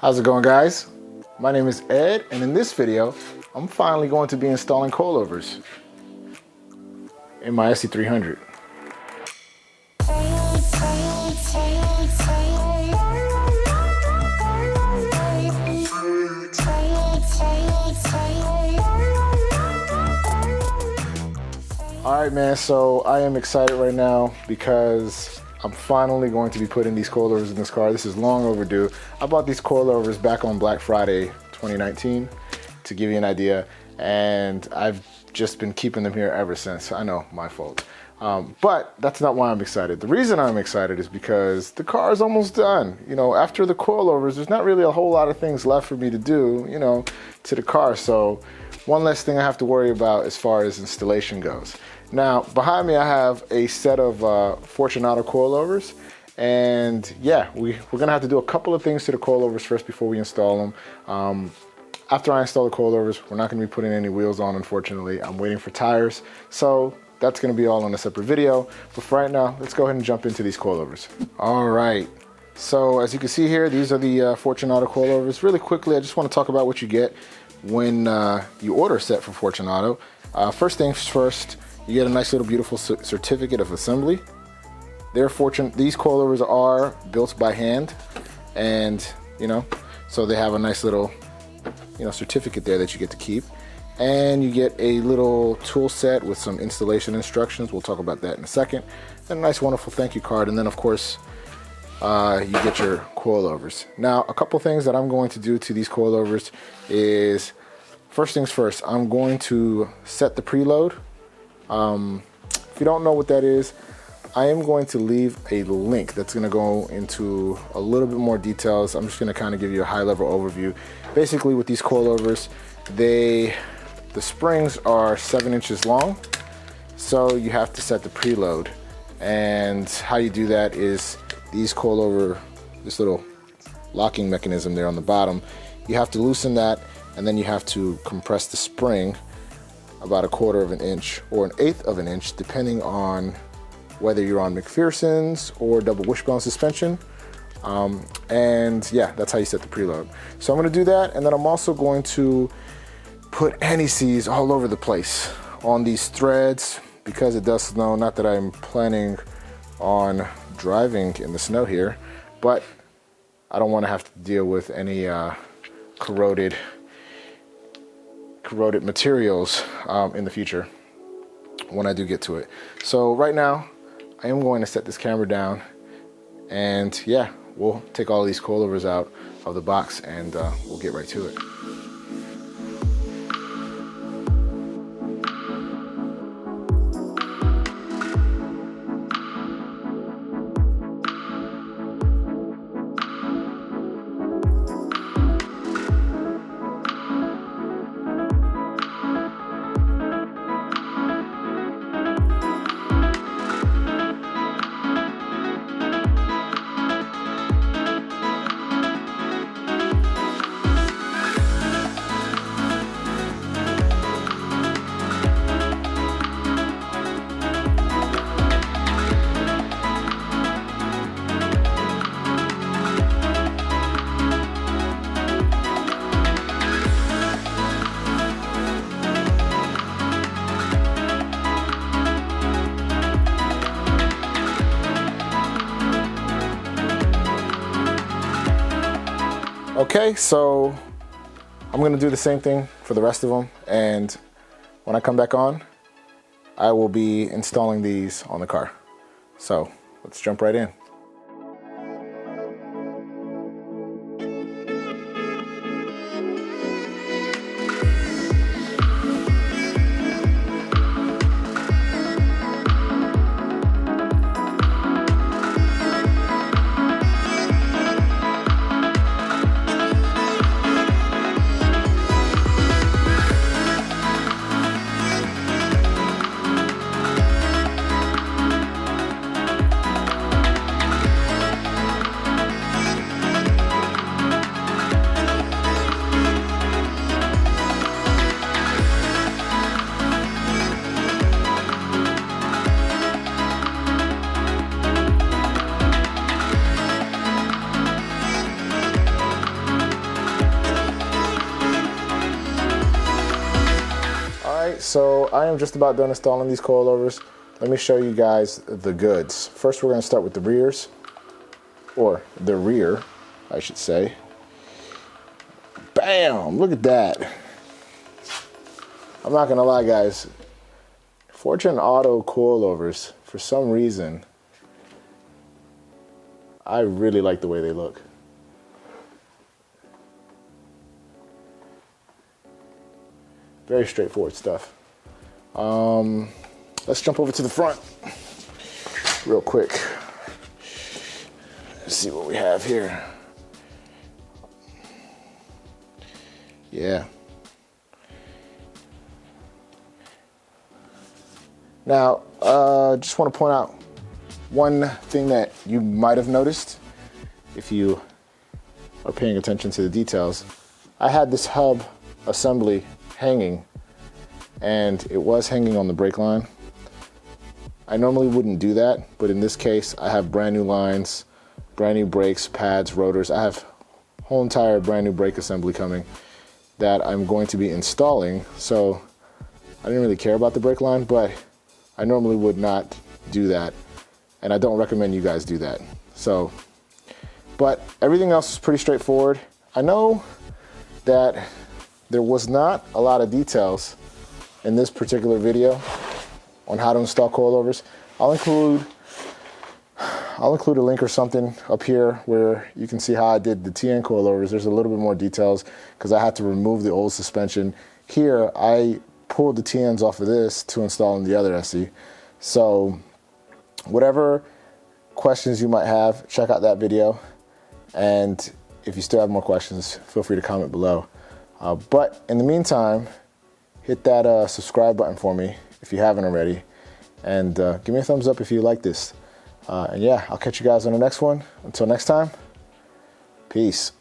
How's it going, guys? My name is Ed, and in this video, I'm finally going to be installing coilovers in my SC300. Alright man, so I am excited right now because I'm finally going to be putting these coilovers in this car. This is long overdue. I bought these coilovers back on Black Friday 2019 to give you an idea, and I've just been keeping them here ever since. I know, my fault. But that's not why I'm excited. The reason I'm excited is because the car is almost done. You know, after the coilovers, there's not really a whole lot of things left for me to do, you know, to the car. So one less thing I have to worry about as far as installation goes. Now, behind me, I have a set of Fortunato coilovers. And yeah, we're gonna have to do a couple of things to the coilovers first before we install them. After I install the coilovers, we're not gonna be putting any wheels on, unfortunately. I'm waiting for tires. So that's gonna be all on a separate video. But for right now, let's go ahead and jump into these coilovers. All right, so as you can see here, these are the Fortunato coilovers. Really quickly, I just wanna talk about what you get when you order a set from Fortunato. First things first, you get a nice little beautiful certificate of assembly. These coilovers are built by hand, and you know, so they have a nice little, you know, certificate there that you get to keep. And you get a little tool set with some installation instructions. We'll talk about that in a second. And a nice wonderful thank you card, and then of course you get your coilovers. Now, a couple things that I'm going to do to these coilovers is, first things first, I'm going to set the preload. If you don't know what that is, I am going to leave a link that's going to go into a little bit more details. I'm just going to kind of give you a high-level overview. Basically, with these coilovers, the springs are 7 inches long, so you have to set the preload. And how you do that is these coilover, this little locking mechanism there on the bottom, you have to loosen that, and then you have to compress the spring about 1/4 of an inch or 1/8 of an inch, depending on whether you're on McPherson's or double wishbone suspension. And yeah, that's how you set the preload. So I'm going to do that, and then I'm also going to put anti-seize all over the place on these threads because it does snow. Not that I'm planning on driving in the snow here, but I don't want to have to deal with any corroded materials in the future when I do get to it. So right now I am going to set this camera down, and yeah, we'll take all these coilovers out of the box, and we'll get right to it. Okay, so I'm gonna do the same thing for the rest of them, and when I come back on, I will be installing these on the car. So let's jump right in. so I am just about done installing these coilovers. Let me show you guys the goods. First, we're going to start with the rears, or the rear, I should say. Bam! Look at that. I'm not going to lie, guys. Fortune Auto coilovers, for some reason, I really like the way they look. Very straightforward stuff. Let's jump over to the front real quick. Let's see what we have here. Yeah. Now, just want to point out one thing that you might have noticed if you are paying attention to the details. I had this hub assembly hanging, and it was hanging on the brake line. I normally wouldn't do that, but in this case, I have brand new lines, brand new brakes, pads, rotors. I have whole entire brand new brake assembly coming that I'm going to be installing. So I didn't really care about the brake line, but I normally would not do that, and I don't recommend you guys do that. So, but everything else is pretty straightforward. I know that there was not a lot of details in this particular video on how to install coilovers. I'll include a link or something up here where you can see how I did the TN coilovers. There's a little bit more details because I had to remove the old suspension. Here, I pulled the TNs off of this to install in the other SC. So whatever questions you might have, check out that video. And if you still have more questions, feel free to comment below. But in the meantime, hit that subscribe button for me if you haven't already. And give me a thumbs up if you like this. And yeah, I'll catch you guys on the next one. Until next time, peace.